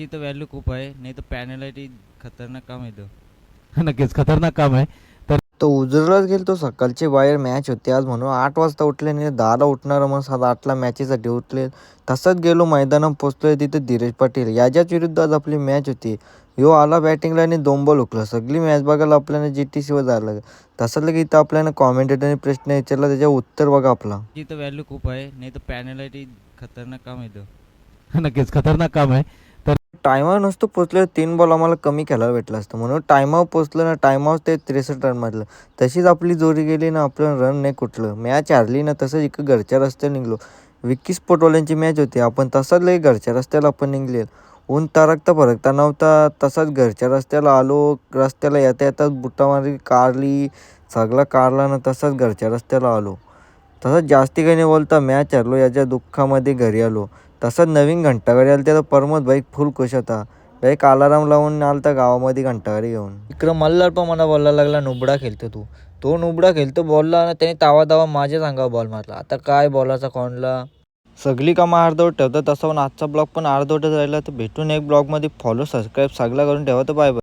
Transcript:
इथं व्हॅल्यू खूप आहे, नाही तर पॅनल्टी खतरनाक काम आहे इथं. नक्कीच खतरनाक काम आहे. तो उजळलाच गेलो. तो सकाळची बाहेर मॅच होती आज म्हणून 8 वाजता उठले आणि 10ला उठणार मग 7-8ला मॅचेसाठी उठले. तसंच गेलो मैदानात पोचलोय तिथे धीरज पाटील याच्याच विरुद्ध आज आपली मॅच होती. ह्यो आला बॅटिंगला आणि 2 बॉल हुकला. सगळी मॅच बघायला आपल्याला GTCवर जायला लागलं. तसं लगे इथं आपल्याला कॉमेंटेटरने प्रश्न विचारला त्याच्या उत्तर बघा आपला. इथं व्हॅल्यू खूप आहे, नाही तर पॅनल्टी खतरनाक काम आहे इथं. नक्कीच खतरनाक काम आहे. टायमावर नसतो पोचलो 3 बॉल आम्हाला कमी खेळायला भेटलं असतं म्हणून टायमावर पोचलं ना. टायमावर ते 63 रन मारलं. तशीच आपली जोरी गेली ना. आपलं रन नाही कुठलं. मॅच हारली ना. तसंच इकडं घरच्या रस्त्यावर निघलो. विक्की स्पोर्टवाल्यांची मॅच होती. आपण तसंच लई घरच्या रस्त्याला आपण निघले. ऊन तारकता फरकता नव्हता. तसाच घरच्या रस्त्याला आलो. रस्त्याला येता येताच बुटामारी काढली. सगळा काढला ना. तसाच घरच्या रस्त्याला आलो. तसंच जास्ती काही नाही बोलता मॅच हरलो याच्या दुःखामध्ये घरी आलो. तसंच नवीन घंटागाडी आली त्याचा प्रमोद भाई फुल खुश होता. डायरेक्ट अलाराम लावून आलता गावामध्ये घंटागाडी घेऊन. इकडं मल्हार पण मला बोलायला लागला नुबडा खेळतो तू. तो नुबडा खेळतो बोलला ना. त्याने तावा माझ्याच अंगावर बॉल मारला. आता काय बोलायचा कोणला. सगळी कामं अर्धवट ठेवतात. तसं पण आजचा ब्लॉग पण अर्धवटच राहिला. तर भेटून एक ब्लॉगमध्ये फॉलो सबस्क्राईब सगळं करून ठेवा. तर बाय बाय.